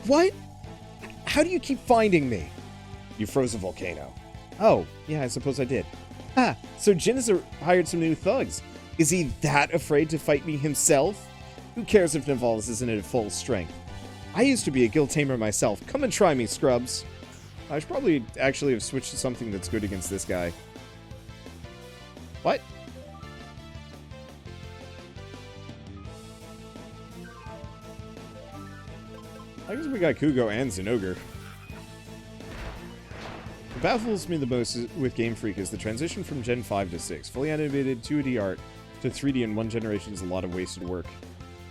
What? How do you keep finding me? You froze a volcano. Oh, yeah, I suppose I did. Ah, so Jin has hired some new thugs. Is he that afraid to fight me himself? Who cares if Nivalis isn't at full strength? I used to be a guild tamer myself. Come and try me, scrubs. I should probably actually have switched to something that's good against this guy. What? I guess we got Kugo and Zinogre. What baffles me the most with Game Freak is the transition from Gen 5 to 6. Fully animated 2D art to 3D in one generation is a lot of wasted work.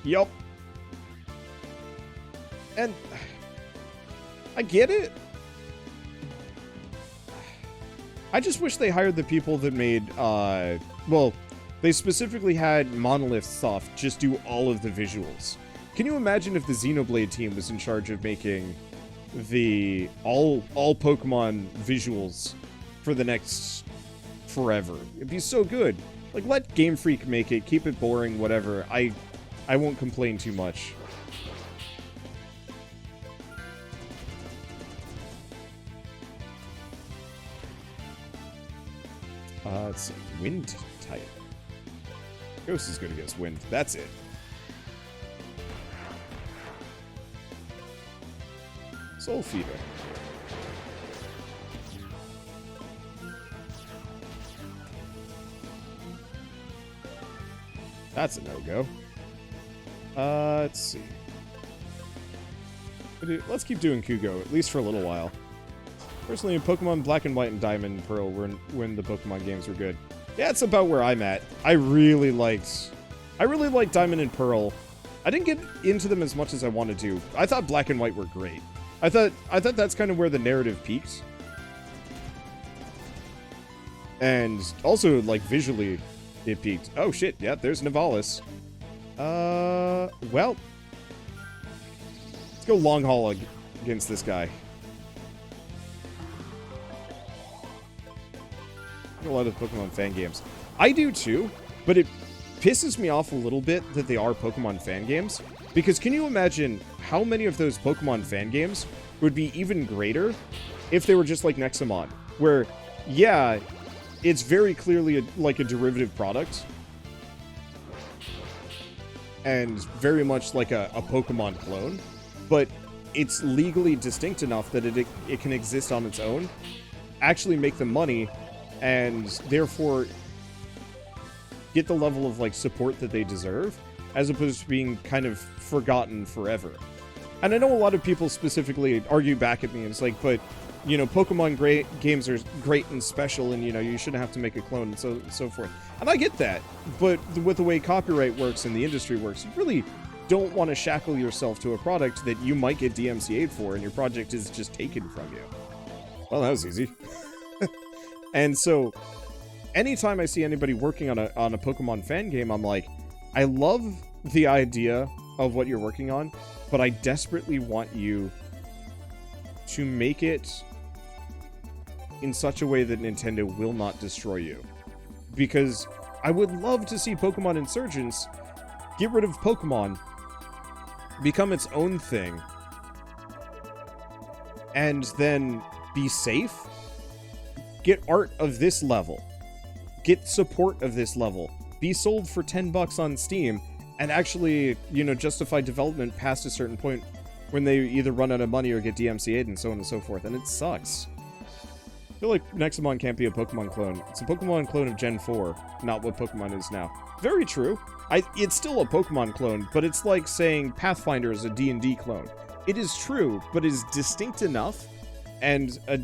Yup. And I get it. I just wish they hired the people that made, well, they specifically had Monolith Soft just do all of the visuals. Can you imagine if the Xenoblade team was in charge of making the all Pokemon visuals for the next forever? It'd be so good. Like, let Game Freak make it, keep it boring, whatever. I won't complain too much. Let's see. Wind type. Ghost is good against wind. That's it. Soul Feeder. That's a no-go. Let's see. Let's keep doing Kugo, at least for a little while. Personally, in Pokemon Black and White and Diamond and Pearl were when the Pokemon games were good. Yeah, it's about where I'm at. I really liked Diamond and Pearl. I didn't get into them as much as I wanted to. I thought Black and White were great. I thought that's kind of where the narrative peaked. And also, like, visually, it peaked. Oh, shit. Yeah, there's Nivalis. Well. Let's go long haul against this guy. A lot of Pokemon fan games. I do too, but it pisses me off a little bit that they are Pokemon fan games. Because can you imagine how many of those Pokemon fan games would be even greater if they were just like Nexomon? Where, yeah, it's very clearly like a derivative product. And very much like a Pokemon clone. But it's legally distinct enough that it can exist on its own, actually make them money, and therefore get the level of like support that they deserve, as opposed to being kind of forgotten forever. And I know a lot of people specifically argue back at me, and it's like, but, you know, Pokemon games are great and special, and, you know, you shouldn't have to make a clone, and so forth. And I get that, but with the way copyright works and the industry works, you really don't want to shackle yourself to a product that you might get DMCA'd for, and your project is just taken from you. Well, that was easy. And so, anytime I see anybody working on a Pokemon fan game, I'm like, I love the idea of what you're working on, but I desperately want you to make it in such a way that Nintendo will not destroy you. Because I would love to see Pokemon Insurgents get rid of Pokemon, become its own thing, and then be safe. Get art of this level. Get support of this level. Be sold for $10 on Steam, and actually, you know, justify development past a certain point when they either run out of money or get DMCA'd and so on and so forth, and it sucks. I feel like Nexomon can't be a Pokemon clone. It's a Pokemon clone of Gen 4, not what Pokemon is now. Very true. It's still a Pokemon clone, but it's like saying Pathfinder is a D&D clone. It is true, but it is distinct enough and a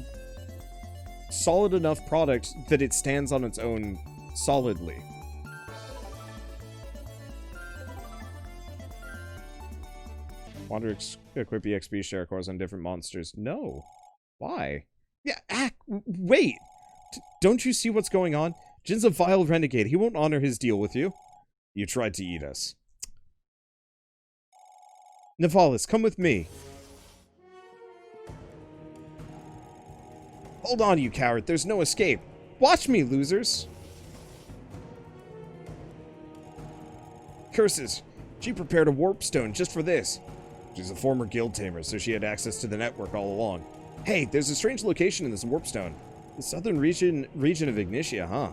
solid enough product that it stands on its own solidly. Wander equip EXP share cores on different monsters. No. Why? Yeah, wait! Don't you see what's going on? Jin's a vile renegade. He won't honor his deal with you. You tried to eat us. Nivalis, come with me. Hold on, you coward. There's no escape. Watch me, losers. Curses. She prepared a warp stone just for this. She's a former guild tamer, so she had access to the network all along. Hey, there's a strange location in this warpstone. The southern region of Ignitia, huh?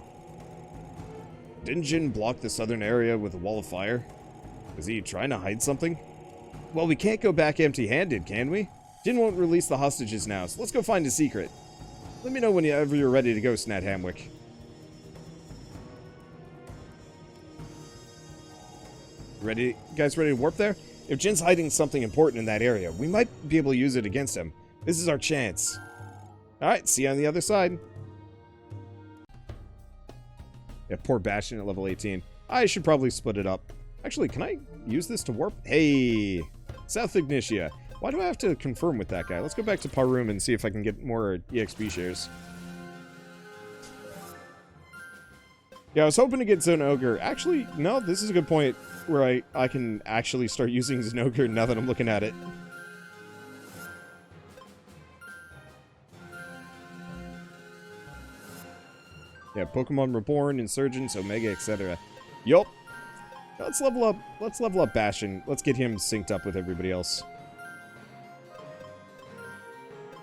Didn't Jin block the southern area with a wall of fire? Is he trying to hide something? Well, we can't go back empty-handed, can we? Jin won't release the hostages now, so let's go find a secret. Let me know whenever you're ready to go, Snat Hamwick. Ready? You guys ready to warp there? If Jin's hiding something important in that area, we might be able to use it against him. This is our chance. Alright, see you on the other side. Yeah, poor Bastion at level 18. I should probably split it up. Actually, can I use this to warp? Hey! South Ignitia. Why do I have to confirm with that guy? Let's go back to Parum and see if I can get more EXP shares. Yeah, I was hoping to get Zone Ogre. Actually, no, this is a good point where I can actually start using Zone Ogre now that I'm looking at it. Yeah, Pokemon Reborn, Insurgents, Omega, etc. Yup. Let's level up Bastion. Let's get him synced up with everybody else.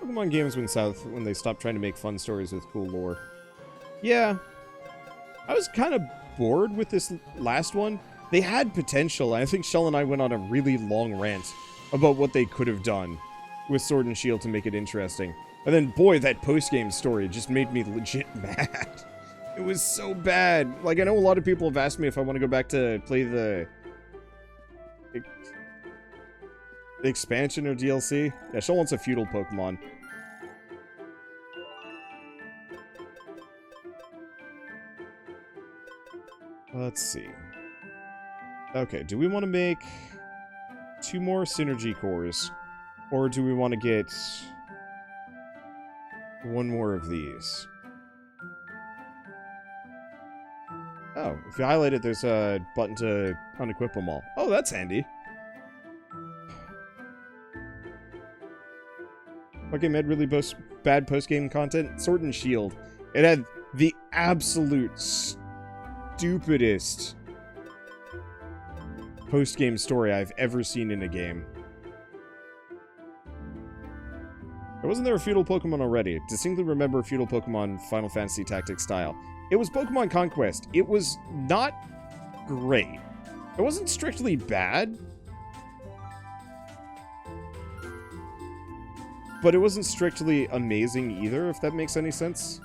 Pokemon games went south when they stopped trying to make fun stories with cool lore. Yeah. I was kind of bored with this last one. They had potential, and I think Shell and I went on a really long rant about what they could have done with Sword and Shield to make it interesting. And then, boy, that post-game story just made me legit mad. It was so bad. Like, I know a lot of people have asked me if I want to go back to play the expansion or DLC. Yeah, Shell wants a feudal Pokemon. Let's see. Okay, do we want to make 2 more synergy cores? Or do we want to get 1 more of these? Oh, if you highlight it, there's a button to unequip them all. Oh, that's handy. What game had really bad post-game content? Sword and Shield. It had the absolute stupidest post-game story I've ever seen in a game. Wasn't there a feudal Pokemon already? Distinctly remember a feudal Pokemon Final Fantasy Tactics style. It was Pokemon Conquest. It was not great. It wasn't strictly bad. But it wasn't strictly amazing either, if that makes any sense.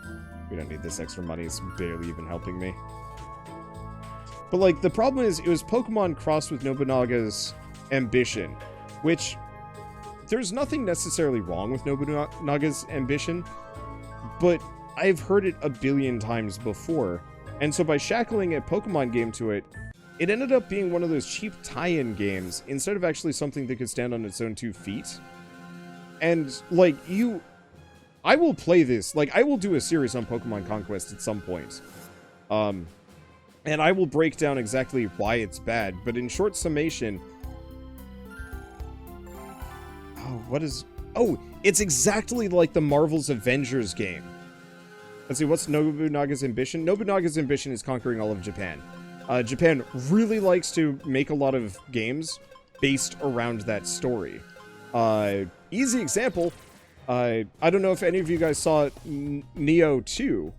We don't need this extra money. It's barely even helping me. But, like, the problem is, it was Pokemon crossed with Nobunaga's ambition, which there's nothing necessarily wrong with Nobunaga's ambition, but I've heard it a billion times before. And so by shackling a Pokemon game to it, it ended up being one of those cheap tie-in games instead of actually something that could stand on its own 2 feet. And, like, I will play this. Like, I will do a series on Pokemon Conquest at some point. And I will break down exactly why it's bad. But in short summation... Oh, what is... Oh, it's exactly like the Marvel's Avengers game. Let's see, what's Nobunaga's ambition? Nobunaga's ambition is conquering all of Japan. Japan really likes to make a lot of games based around that story. Easy example, I don't know if any of you guys saw Neo 2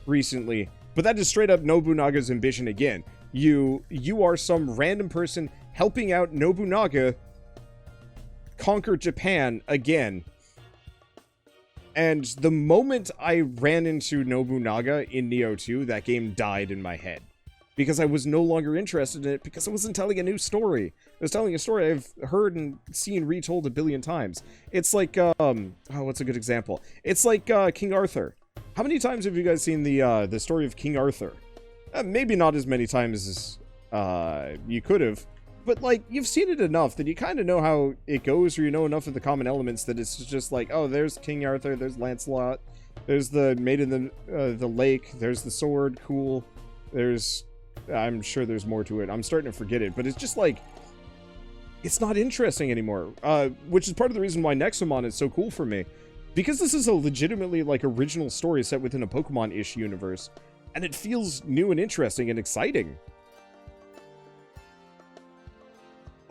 recently, but that is straight up Nobunaga's ambition again. You are some random person helping out Nobunaga conquer Japan again. And the moment I ran into Nobunaga in Neo 2, that game died in my head. Because I was no longer interested in it, because it wasn't telling a new story. It was telling a story I've heard and seen retold a billion times. It's like, oh, what's a good example? It's like King Arthur. How many times have you guys seen the story of King Arthur? Maybe not as many times as you could have. But, like, you've seen it enough that you kind of know how it goes, or you know enough of the common elements that it's just like, oh, there's King Arthur, there's Lancelot, there's the maid in the lake, there's the sword, cool, there's... I'm sure there's more to it. I'm starting to forget it, but it's just like... It's not interesting anymore, which is part of the reason why Nexomon is so cool for me. Because this is a legitimately, like, original story set within a Pokemon-ish universe, and it feels new and interesting and exciting.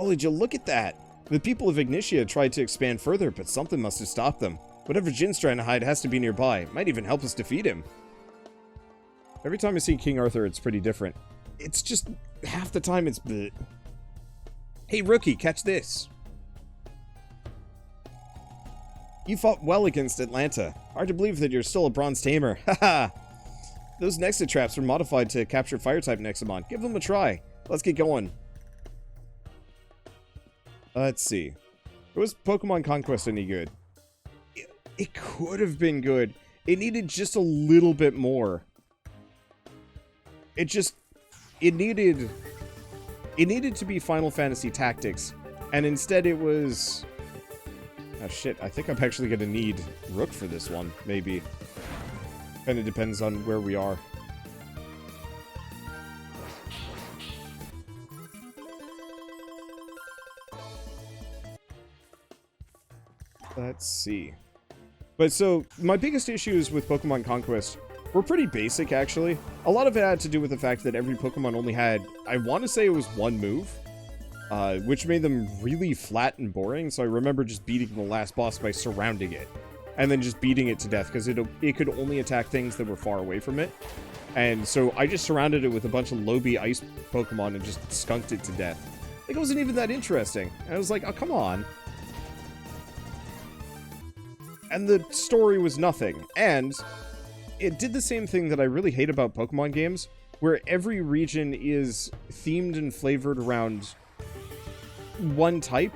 Oh, did you look at that? The people of Ignitia tried to expand further, but something must have stopped them. Whatever Jin's trying to hide has to be nearby. Might even help us defeat him. Every time I see King Arthur, it's pretty different. It's just half the time it's bleh. Hey, rookie, catch this. You fought well against Atlanta. Hard to believe that you're still a bronze tamer. Haha. Those Nexa traps were modified to capture fire-type Nexomon. Give them a try. Let's get going. Let's see. Was Pokemon Conquest any good? It could have been good. It needed just a little bit more. It needed to be Final Fantasy Tactics, and instead it was... Oh shit, I think I'm actually gonna need Rook for this one, maybe. Kinda depends on where we are. Let's see. But so, my biggest issues with Pokemon Conquest were pretty basic, actually. A lot of it had to do with the fact that every Pokemon only had, I want to say it was one move, which made them really flat and boring, so I remember just beating the last boss by surrounding it, and then just beating it to death, because it could only attack things that were far away from it. And so I just surrounded it with a bunch of Lobby ice Pokemon and just skunked it to death. Like, it wasn't even that interesting. And I was like, oh, come on. And the story was nothing. And it did the same thing that I really hate about Pokemon games, where every region is themed and flavored around one type.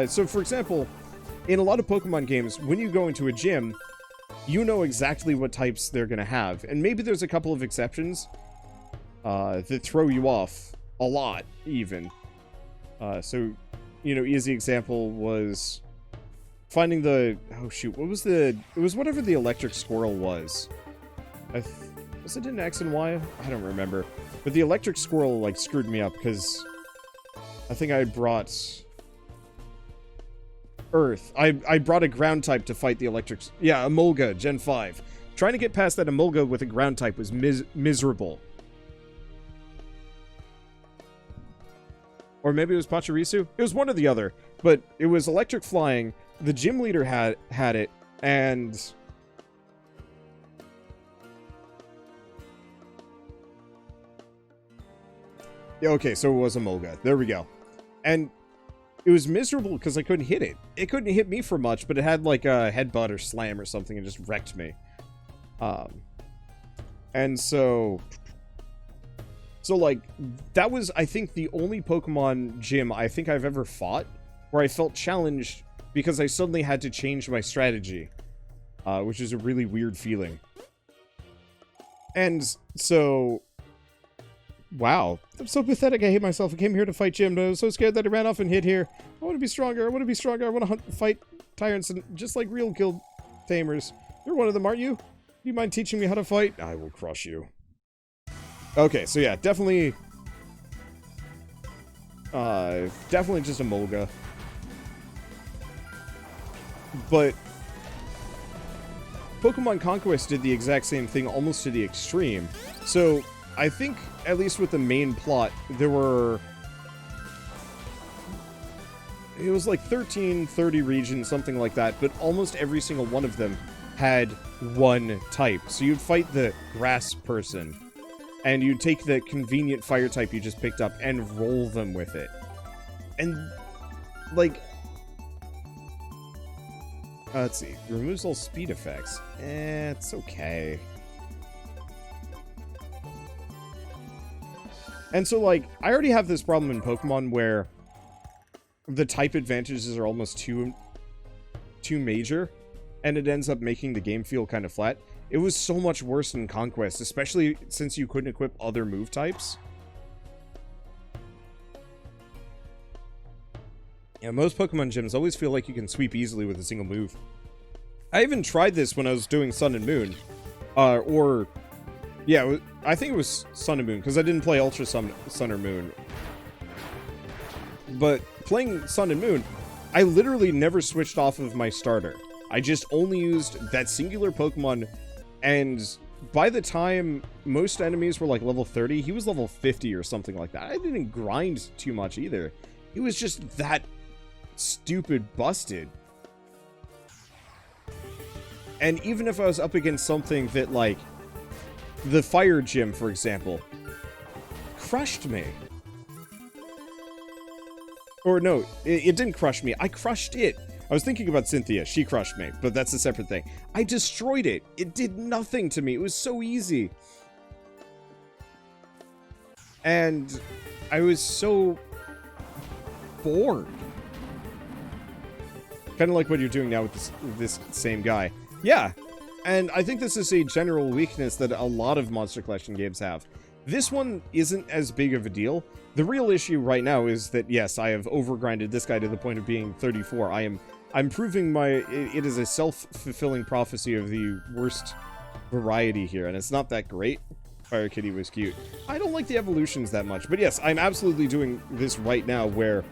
So, for example, in a lot of Pokemon games, when you go into a gym, you know exactly what types they're going to have. And maybe there's a couple of exceptions that throw you off a lot, even. So, you know, easy example was... finding the... Oh, shoot. What was the... It was whatever the electric squirrel was. Was it in X and Y? I don't remember. But the electric squirrel, like, screwed me up, because... I think I brought... Earth. I brought a ground type to fight the electric... Yeah, Emolga, Gen 5. Trying to get past that Emolga with a ground type was miserable. Or maybe it was Pachirisu? It was one or the other. But it was electric flying... The gym leader had it, and... Yeah, okay, so it was a Molga. There we go. And it was miserable because I couldn't hit it. It couldn't hit me for much, but it had like a headbutt or slam or something and just wrecked me. And so... So, like, that was, I think, the only Pokemon gym I think I've ever fought where I felt challenged because I suddenly had to change my strategy, which is a really weird feeling. And so, wow, I'm so pathetic. I hate myself. I came here to fight Jim, but I was so scared that I ran off and hid here. I want to be stronger. I want to be stronger. I want to fight Tyrants, and just like real guild tamers. You're one of them, aren't you? Do you mind teaching me how to fight? I will crush you. Okay, so yeah, definitely just a Molga. But Pokemon Conquest did the exact same thing almost to the extreme. So I think, at least with the main plot, there were... It was like 13, 30 regions, something like that, but almost every single one of them had one type. So you'd fight the grass person, and you'd take the convenient fire type you just picked up and roll them with it. And, like... let's see. Removes all speed effects. It's okay. And so, like, I already have this problem in Pokemon where the type advantages are almost too major, and it ends up making the game feel kind of flat. It was so much worse in Conquest, especially since you couldn't equip other move types. Yeah, most Pokemon gyms always feel like you can sweep easily with a single move. I even tried this when I was doing Sun and Moon. Yeah, I think it was Sun and Moon, because I didn't play Ultra Sun or Moon. But playing Sun and Moon, I literally never switched off of my starter. I just only used that singular Pokemon, and by the time most enemies were like level 30, he was level 50 or something like that. I didn't grind too much either. It was just that stupid busted. And even if I was up against something that, like, the fire gym, for example, crushed me. Or no, it didn't crush me. I crushed it. I was thinking about Cynthia. She crushed me, but that's a separate thing. I destroyed it. It did nothing to me. It was so easy. And I was so bored. Kind of like what you're doing now with this same guy. Yeah, and I think this is a general weakness that a lot of Monster Collection games have. This one isn't as big of a deal. The real issue right now is that, yes, I have overgrinded this guy to the point of being 34. I'm proving it is a self-fulfilling prophecy of the worst variety here, and it's not that great. Fire Kitty was cute. I don't like the evolutions that much, but yes, I'm absolutely doing this right now where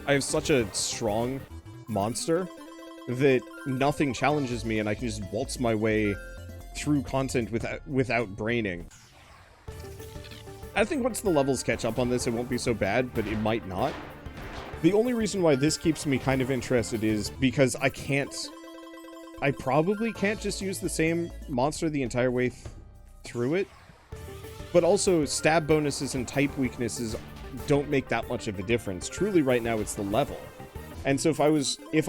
I have such a strong monster that nothing challenges me and I can just waltz my way through content without braining. I think once the levels catch up on this, it won't be so bad, but it might not. The only reason why this keeps me kind of interested is because I probably can't just use the same monster the entire way through it. But also, stab bonuses and type weaknesses don't make that much of a difference. Truly, right now, it's the level. And so if I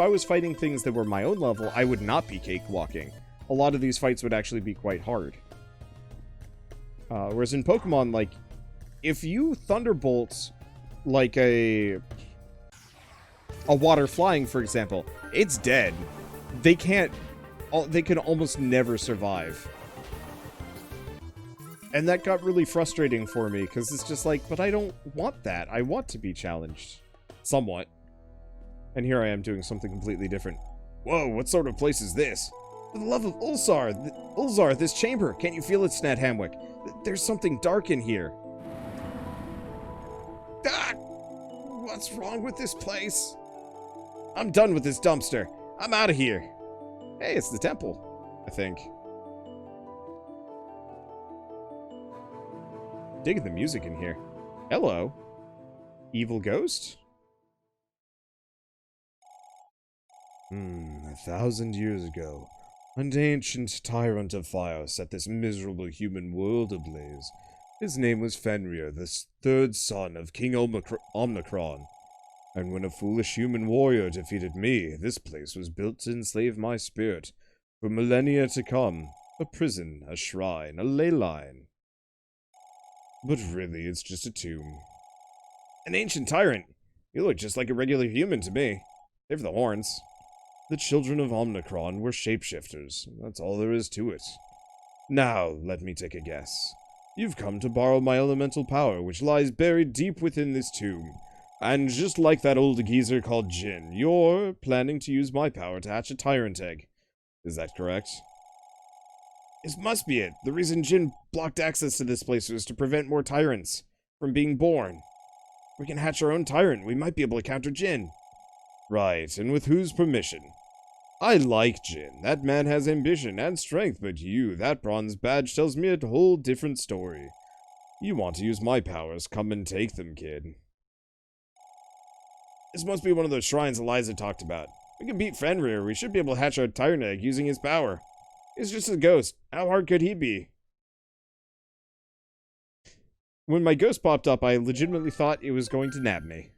was fighting things that were my own level, I would not be cakewalking. A lot of these fights would actually be quite hard. Whereas in Pokemon, like, if you Thunderbolt, like a water flying, for example, it's dead. They can almost never survive. And that got really frustrating for me, because it's just like, but I don't want that. I want to be challenged. Somewhat. And here I am doing something completely different. Whoa, what sort of place is this? For the love of Ulzar, this chamber. Can't you feel it, Snat Hamwick? There's something dark in here. Ah! What's wrong with this place? I'm done with this dumpster. I'm out of here. Hey, it's the temple, I think. Digging the music in here. Hello. Evil ghost? 1,000 years ago, an ancient tyrant of fire set this miserable human world ablaze. His name was Fenrir, the third son of King Omicron. And when a foolish human warrior defeated me, this place was built to enslave my spirit. For millennia to come, a prison, a shrine, a ley line. But really, it's just a tomb. An ancient tyrant! You look just like a regular human to me. Save the horns. The children of Omicron were shapeshifters. That's all there is to it. Now, let me take a guess. You've come to borrow my elemental power, which lies buried deep within this tomb. And just like that old geezer called Jin, you're planning to use my power to hatch a tyrant egg. Is that correct? This must be it. The reason Jin blocked access to this place was to prevent more tyrants from being born. We can hatch our own tyrant. We might be able to counter Jin. Right, and with whose permission? I like Jin. That man has ambition and strength, but you, that bronze badge tells me a whole different story. You want to use my powers, come and take them, kid. This must be one of those shrines Eliza talked about. We can beat Fenrir. We should be able to hatch our tyrant egg using his power. He's just a ghost. How hard could he be? When my ghost popped up, I legitimately thought it was going to nab me.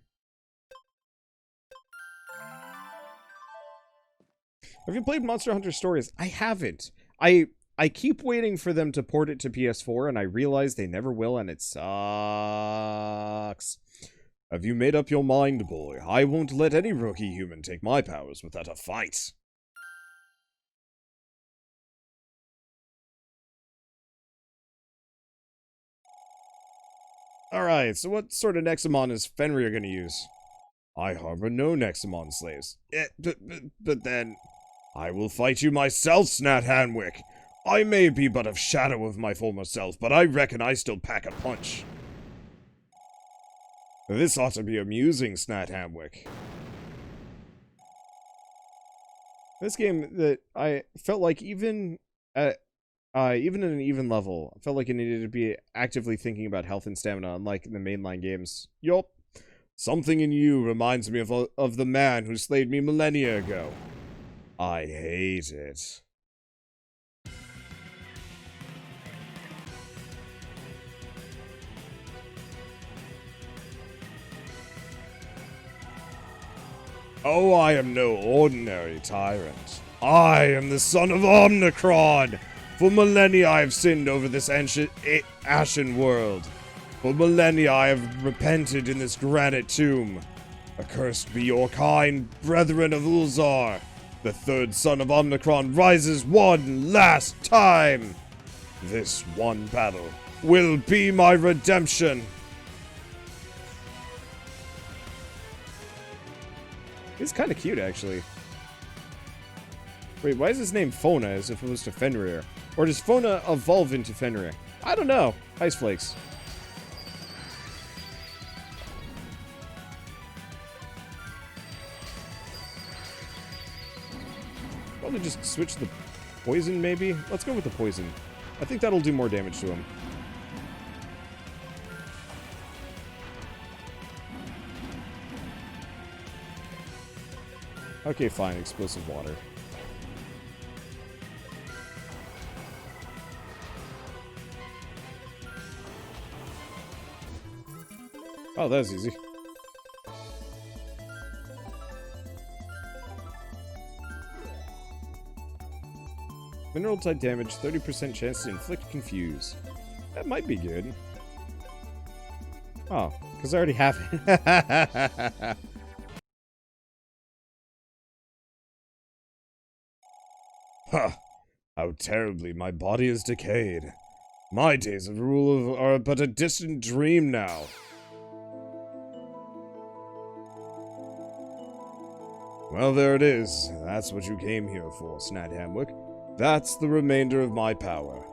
Have you played Monster Hunter Stories? I haven't. I keep waiting for them to port it to PS4, and I realize they never will, and it sucks. Have you made up your mind, boy? I won't let any rookie human take my powers without a fight. Alright, so what sort of Nexomon is Fenrir gonna use? I harbor no Nexomon slaves. But then... I will fight you myself, Snat Hanwick. I may be but a shadow of my former self, but I reckon I still pack a punch. This ought to be amusing, Snat Hamwick. This game that I felt like even in an even level, I felt like it needed to be actively thinking about health and stamina, unlike the mainline games. Yup. Something in you reminds me of the man who slayed me millennia ago. I hate it. Oh, I am no ordinary tyrant. I am the son of Omnicron. For millennia I have sinned over this ashen world. For millennia I have repented in this granite tomb. Accursed be your kind, brethren of Ulzar. The third son of Omnicron rises one last time. This one battle will be my redemption. He's kind of cute, actually. Wait, why is his name Fona as opposed to Fenrir? Or does Fona evolve into Fenrir? I don't know. Ice Flakes. Probably just switch the poison, maybe? Let's go with the poison. I think that'll do more damage to him. Okay, fine. Explosive water. Oh, that was easy. Mineral type damage, 30% chance to inflict confuse. That might be good. Oh, because I already have it. Huh. How terribly my body is decayed. My days of rule are but a distant dream now. Well, there it is. That's what you came here for, Snadhamwick. That's the remainder of my power.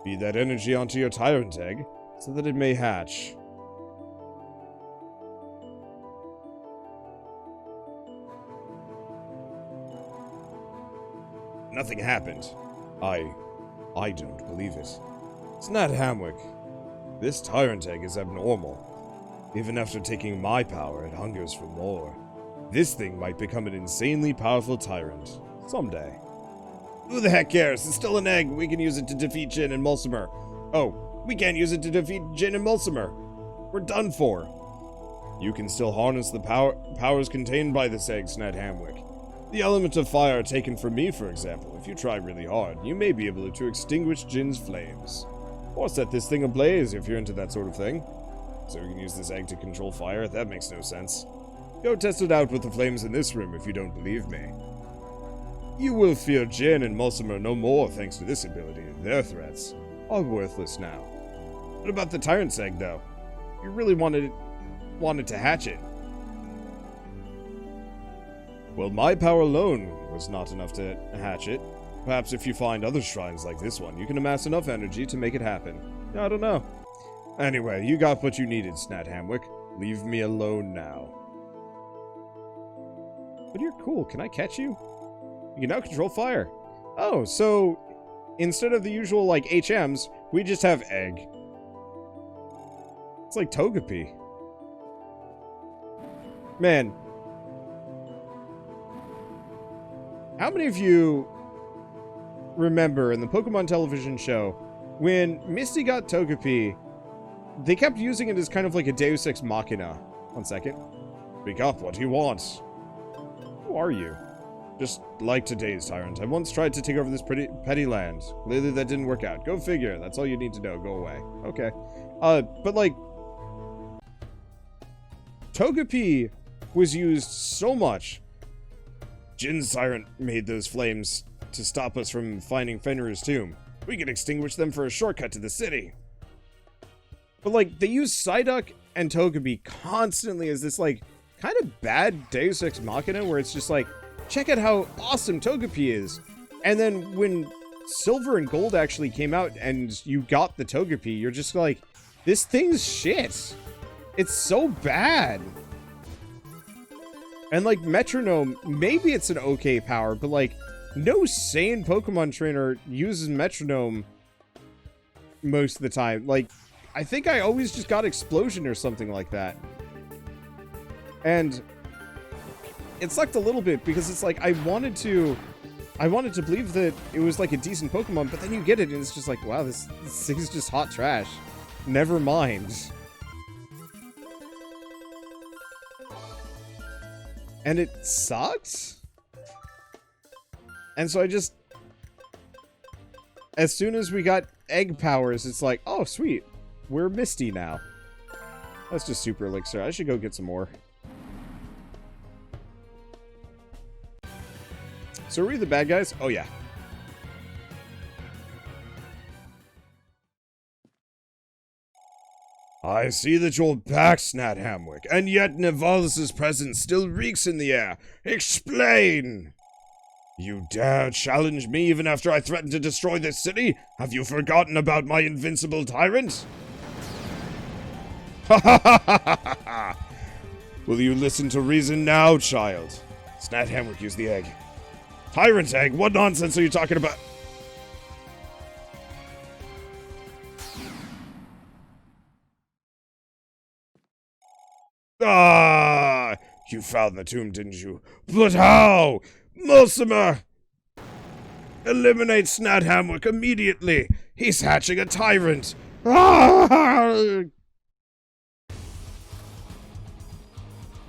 Feed that energy onto your Tyrant egg, so that it may hatch. Nothing happened. I don't believe it. Snadhamwick, this Tyrant egg is abnormal. Even after taking my power, it hungers for more. This thing might become an insanely powerful tyrant. Someday. Who the heck cares? It's still an egg. We can use it to defeat Jin and Mulcimer. Oh, we can't use it to defeat Jin and Mulcimer. We're done for. You can still harness the powers contained by this egg, Snadhamwick. The element of fire taken from me, for example. If you try really hard, you may be able to extinguish Jin's flames. Or set this thing ablaze if you're into that sort of thing. So we can use this egg to control fire? That makes no sense. Go test it out with the flames in this room if you don't believe me. You will fear Jin and Mulcimer no more thanks to this ability. Their threats are worthless now. What about the Tyrant's egg, though? You really wanted to hatch it. Well, my power alone was not enough to hatch it. Perhaps if you find other shrines like this one, you can amass enough energy to make it happen. I don't know. Anyway, you got what you needed, Snadhamwick. Leave me alone now. But you're cool. Can I catch you? You can now control fire. Oh, so instead of the usual, like, HMs, we just have egg. It's like Togepi. Man. How many of you remember in the Pokemon television show, when Misty got Togepi, they kept using it as kind of like a Deus Ex Machina? 1 second. Speak up, what do you want? Who are you? Just like today's Tyrant. I once tried to take over this petty land. Clearly that didn't work out. Go figure. That's all you need to know. Go away. Okay. But like, Togepi was used so much. Jin's Tyrant made those flames to stop us from finding Fenrir's tomb. We could extinguish them for a shortcut to the city. But like, they use Psyduck and Togepi constantly as this like, kind of bad Deus Ex Machina where it's just like, check out how awesome Togepi is. And then when Silver and Gold actually came out and you got the Togepi, you're just like, this thing's shit. It's so bad. And like Metronome, maybe it's an okay power, but like no sane Pokemon trainer uses Metronome most of the time. Like, I think I always just got Explosion or something like that. And it sucked a little bit because it's like I wanted to believe that it was like a decent Pokemon, but then you get it and it's just like, wow, this thing is just hot trash. Never mind. And it sucked? And so I just... As soon as we got egg powers, it's like, oh, sweet. We're Misty now. That's just super elixir. I should go get some more. So are we the bad guys? Oh, yeah. I see that you're back, Snat Hamwick, and yet Nivalis' presence still reeks in the air. Explain! You dare challenge me even after I threatened to destroy this city? Have you forgotten about my invincible tyrant? Ha ha ha ha ha ha! Will you listen to reason now, child? Snat Hamwick used the egg. Tyrant egg? What nonsense are you talking about? Ah! You found the tomb, didn't you? But how? Mulcimer! Eliminate Snat Hamwick immediately! He's hatching a tyrant! Ah!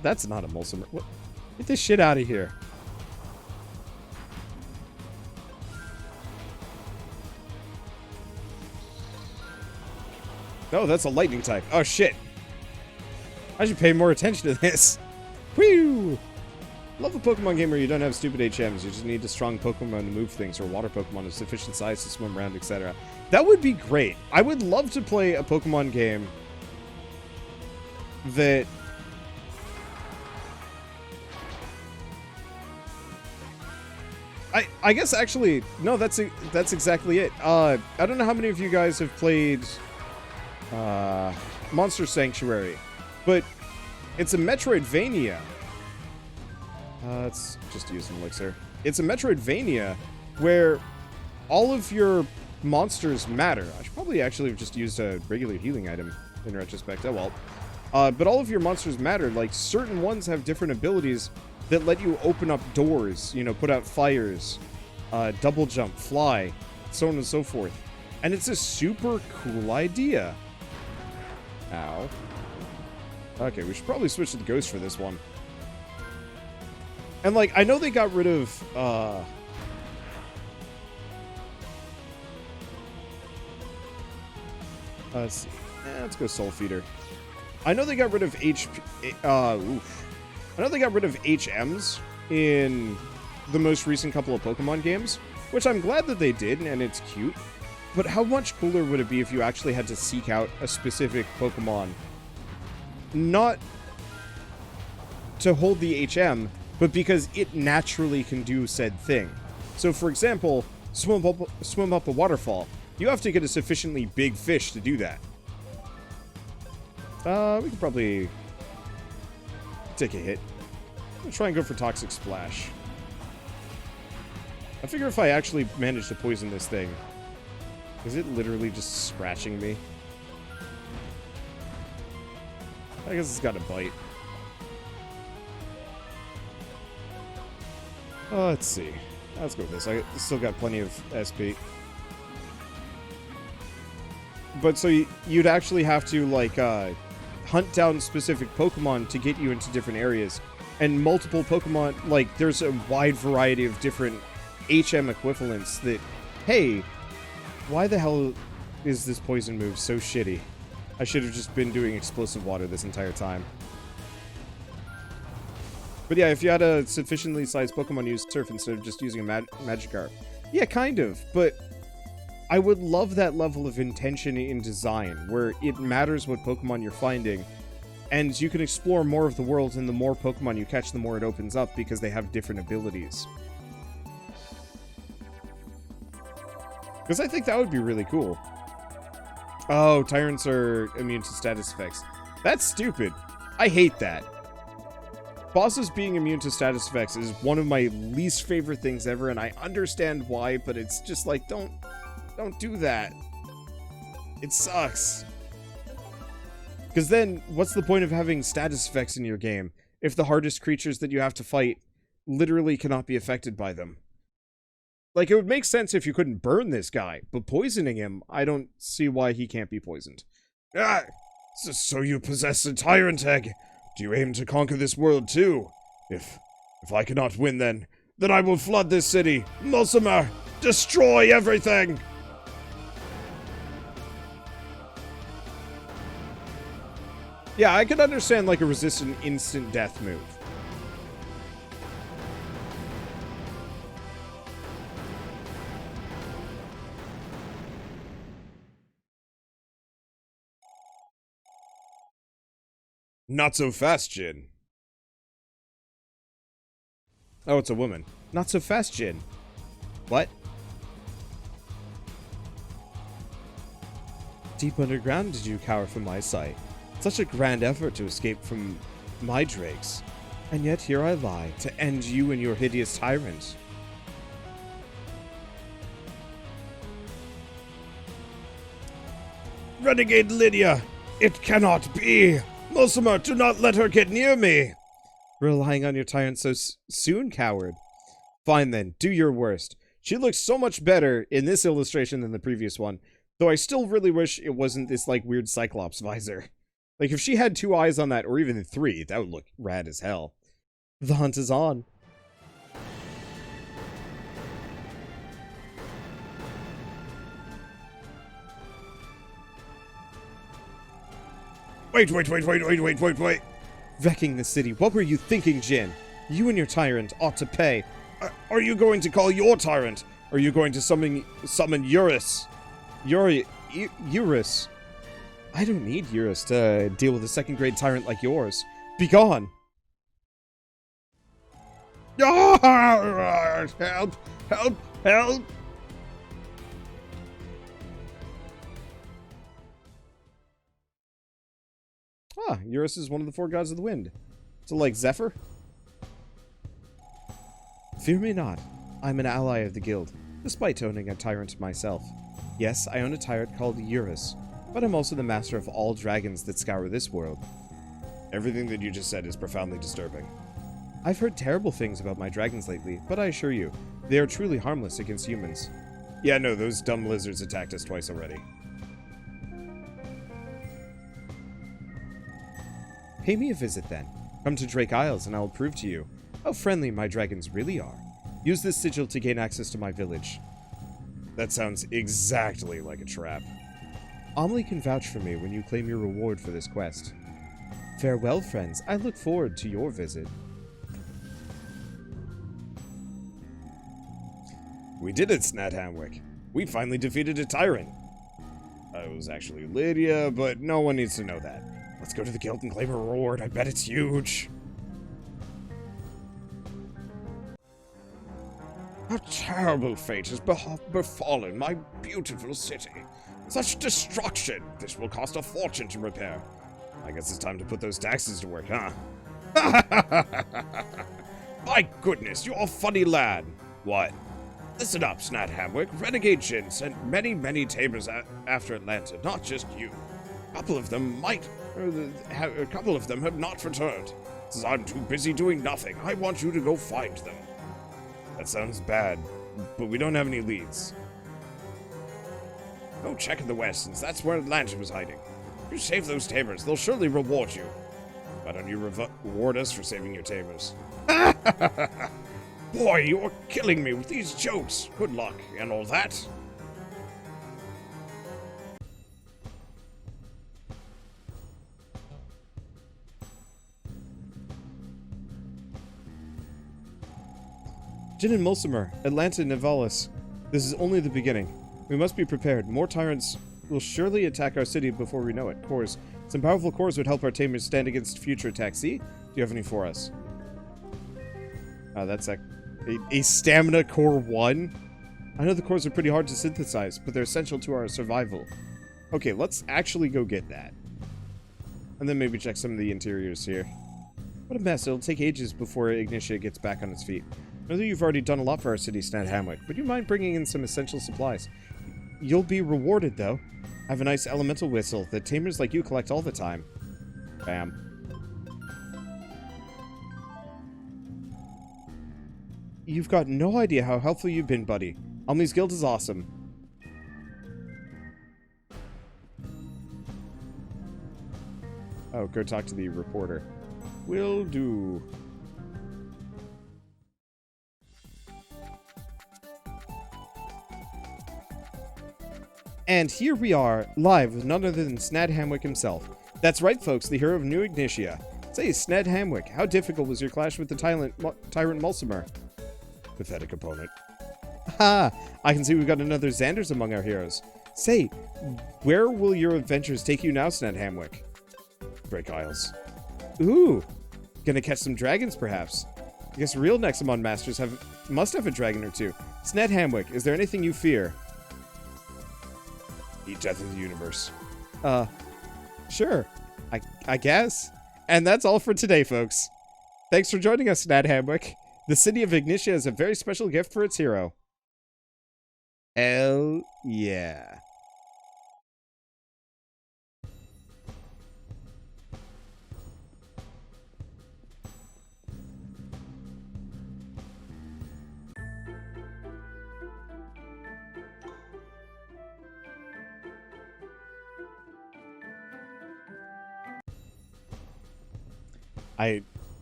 That's not a Mulcimer. What? Get this shit out of here. Oh, that's a lightning type. Oh, shit. I should pay more attention to this. Whew! Love a Pokemon game where you don't have stupid HMs. You just need a strong Pokemon to move things, or water Pokemon of sufficient size to swim around, etc. That would be great. I would love to play a Pokemon game that... I guess actually, no, that's exactly it. I don't know how many of you guys have played Monster Sanctuary, but it's a Metroidvania. Let's just use an elixir. It's a Metroidvania where all of your monsters matter. I should probably actually have just used a regular healing item in retrospect. Oh well. But all of your monsters matter. Like, certain ones have different abilities that let you open up doors, you know, put out fires, double jump, fly, so on and so forth. And it's a super cool idea. Ow. Okay, we should probably switch to the ghost for this one. And, like, I know they got rid of, let's see. Let's go Soul Feeder. I know they got rid of I know they got rid of HMs in the most recent couple of Pokemon games, which I'm glad that they did, and it's cute. But how much cooler would it be if you actually had to seek out a specific Pokemon? Not to hold the HM, but because it naturally can do said thing. So, for example, swim up a waterfall. You have to get a sufficiently big fish to do that. We could probably take a hit. I'm gonna try and go for Toxic Splash. I figure if I actually manage to poison this thing, is it literally just scratching me? I guess it's got a bite. Let's see. Let's go with this. I still got plenty of SP. But so you'd actually have to, like, hunt down specific Pokemon to get you into different areas. And multiple Pokemon, like, there's a wide variety of different HM equivalents that, hey, why the hell is this poison move so shitty? I should have just been doing explosive water this entire time. But yeah, if you had a sufficiently sized Pokemon use Surf instead of just using a Magikarp. Yeah, kind of, but I would love that level of intention in design, where it matters what Pokemon you're finding, and you can explore more of the world, and the more Pokemon you catch, the more it opens up, because they have different abilities. Because I think that would be really cool. Oh, Tyrants are immune to status effects. That's stupid. I hate that. Bosses being immune to status effects is one of my least favorite things ever, and I understand why, but it's just like, don't do that. It sucks. Because then, what's the point of having status effects in your game if the hardest creatures that you have to fight literally cannot be affected by them? Like, it would make sense if you couldn't burn this guy, but poisoning him, I don't see why he can't be poisoned. Ah! So you possess a Tyrant egg. Do you aim to conquer this world too? If I cannot win then I will flood this city. Mulsimer, destroy everything! Yeah, I could understand, like, a resist an instant death move. Not so fast, Jin. Oh, it's a woman. Not so fast, Jin. What? Deep underground did you cower from my sight? Such a grand effort to escape from my drakes. And yet here I lie, to end you and your hideous tyrant. Renegade Lydia! It cannot be! Mulsimer, do not let her get near me! Relying on your tyrant so soon, coward. Fine then, do your worst. She looks so much better in this illustration than the previous one, though I still really wish it wasn't this, like, weird Cyclops visor. Like, if she had 2 eyes on that, or even 3, that would look rad as hell. The hunt is on. Wait. Wrecking the city. What were you thinking, Jin? You and your tyrant ought to pay. Are you going to call your tyrant? Are you going to summon Eurus? Eurus. I don't need Eurus to deal with a second-grade tyrant like yours. Be gone! Help! Help! Help! Ah, Eurus is one of the 4 gods of the wind. So, like Zephyr? Fear me not. I'm an ally of the guild, despite owning a tyrant myself. Yes, I own a tyrant called Eurus, but I'm also the master of all dragons that scour this world. Everything that you just said is profoundly disturbing. I've heard terrible things about my dragons lately, but I assure you, they are truly harmless against humans. Yeah, no, those dumb lizards attacked us twice already. Pay me a visit then. Come to Drake Isles and I will prove to you how friendly my dragons really are. Use this sigil to gain access to my village. That sounds exactly like a trap. Amelie can vouch for me when you claim your reward for this quest. Farewell, friends. I look forward to your visit. We did it, Snathamwick. We finally defeated a tyrant. It was actually Lydia, but no one needs to know that. Let's go to the guild and claim a reward. I bet it's huge. A terrible fate has befallen my beautiful city. Such destruction. This will cost a fortune to repair. I guess it's time to put those taxes to work, huh? My goodness, you're a funny lad. What? Listen up, Snathamwick. Renegade Jin sent many tamers after Atlanta, not just you. A couple of them have not returned. Since I'm too busy doing nothing, I want you to go find them. That sounds bad, but we don't have any leads. Go check in the west, since that's where Atlanta was hiding. If you save those tamers, they'll surely reward you. Why don't you reward us for saving your tamers? Boy, you're killing me with these jokes. Good luck, and all that. Jin and Mulsimer, Atlanta and Nivalis. This is only the beginning. We must be prepared. More tyrants will surely attack our city before we know it. Cores. Some powerful cores would help our tamers stand against future attacks. See? Do you have any for us? That's a stamina core 1? I know the cores are pretty hard to synthesize, but they're essential to our survival. Okay, let's actually go get that. And then maybe check some of the interiors here. What a mess. It'll take ages before Ignitia gets back on its feet. I know you've already done a lot for our city, Snathamwick. Would you mind bringing in some essential supplies? You'll be rewarded, though. I have a nice elemental whistle that tamers like you collect all the time. Bam. You've got no idea how helpful you've been, buddy. Omni's Guild is awesome. Oh, go talk to the reporter. Will do. And here we are, live with none other than Snad Hamwick himself. That's right, folks, the hero of New Ignitia. Say, Snad Hamwick, how difficult was your clash with the Tyrant Nexomon? Pathetic opponent. Ha! I can see we've got another Xanders among our heroes. Say, where will your adventures take you now, Snad Hamwick? Break Isles. Ooh! Gonna catch some dragons, perhaps. I guess real Nexomon masters must have a dragon or two. Snad Hamwick, is there anything you fear? Eat death of the universe. Sure. I guess. And that's all for today, folks. Thanks for joining us, Snad Hamwick. The city of Ignitia has a very special gift for its hero. Hell yeah.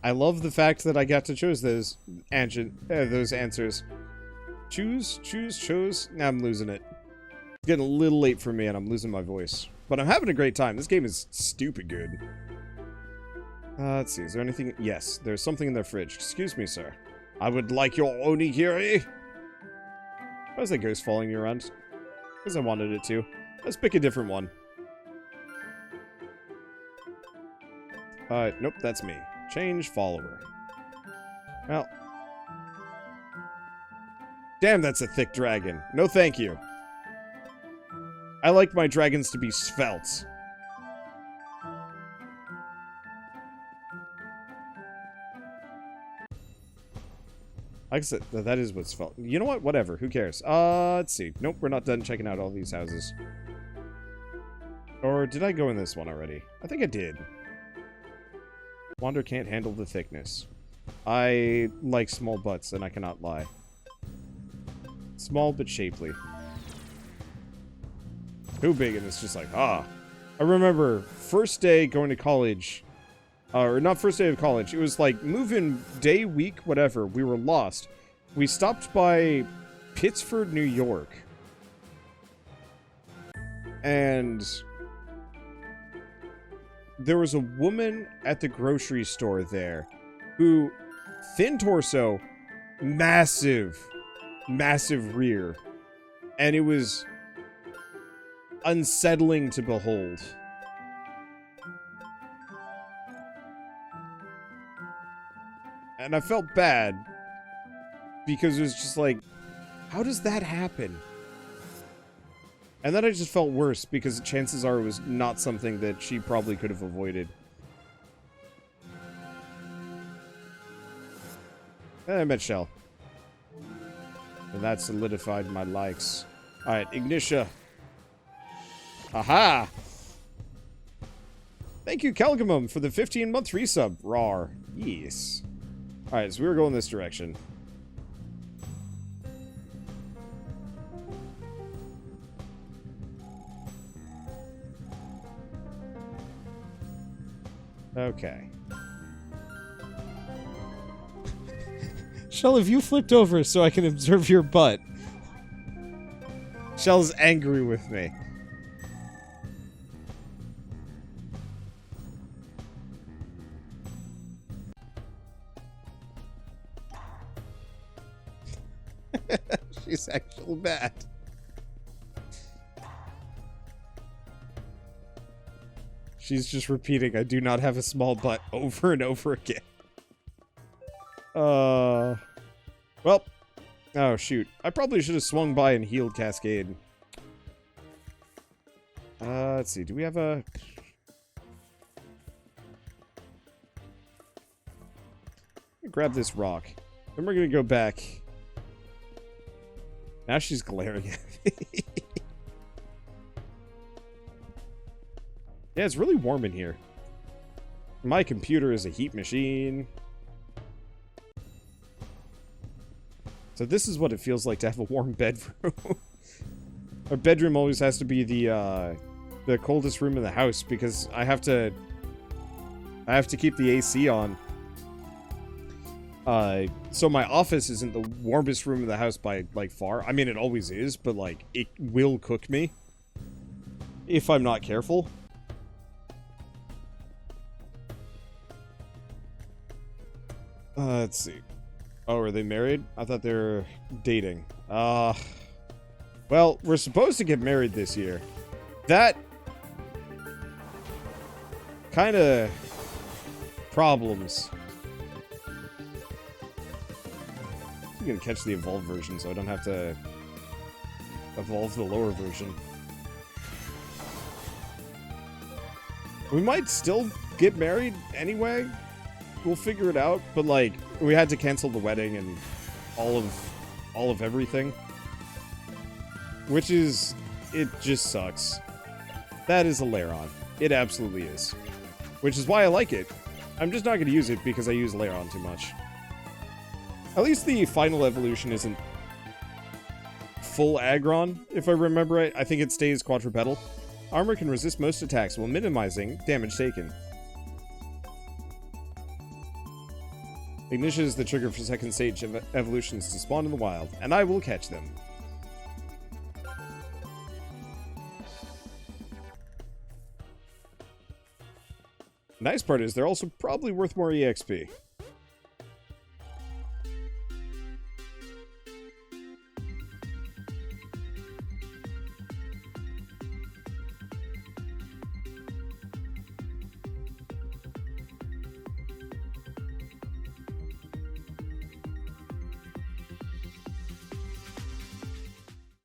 I love the fact that I got to choose those answers. Chose. Now I'm losing it. It's getting a little late for me and I'm losing my voice. But I'm having a great time. This game is stupid good. Let's see. Is there anything? Yes, there's something in their fridge. Excuse me, sir. I would like your onigiri. Why is that ghost following you around? Because I wanted it to. Let's pick a different one. Nope, that's me. Change follower. Well. Damn, that's a thick dragon. No thank you. I like my dragons to be svelte. Like I said, that is what's svelte. You know what? Whatever. Who cares? Let's see. Nope, we're not done checking out all these houses. Or did I go in this one already? I think I did. Wander can't handle the thickness. I like small butts, and I cannot lie. Small but shapely. Too big, and it's just like, ah. I remember first day going to college. Or not first day of college. It was like move-in day, week, whatever. We were lost. We stopped by Pittsford, New York. And there was a woman at the grocery store there who, thin torso, massive rear. And it was unsettling to behold. And I felt bad because it was just like, how does that happen? And then I just felt worse because chances are it was not something that she probably could have avoided. And I met Shell. And that solidified my likes. Alright, Ignitia. Aha! Thank you, Calgamum, for the 15-month resub. Rawr. Yes. Alright, so we were going this direction. Okay. Shell, have you flipped over so I can observe your butt? Shell's angry with me. She's actually bad. She's just repeating, I do not have a small butt over and over again. Well. Oh, shoot. I probably should have swung by and healed Cascade. Let's see. Do we have a... grab this rock. Then we're gonna go back. Now she's glaring at me. Yeah, it's really warm in here. My computer is a heat machine. So this is what it feels like to have a warm bedroom. Our bedroom always has to be the coldest room in the house because I have to keep the AC on. So my office isn't the warmest room in the house by, like, far. I mean, it always is, but, like, it will cook me if I'm not careful. Let's see. Oh, are they married? I thought they were dating. Well, we're supposed to get married this year. That kind of problems. I'm gonna catch the evolved version so I don't have to evolve the lower version. We might still get married anyway. We'll figure it out, but, like, we had to cancel the wedding and all of everything. Which is, it just sucks. That is a Lairon. It absolutely is. Which is why I like it. I'm just not going to use it because I use Lairon too much. At least the final evolution isn't full Aggron, if I remember right. I think it stays quadrupedal. Armor can resist most attacks while minimizing damage taken. Ignition is the trigger for second stage of evolutions to spawn in the wild, and I will catch them. Nice part is they're also probably worth more EXP.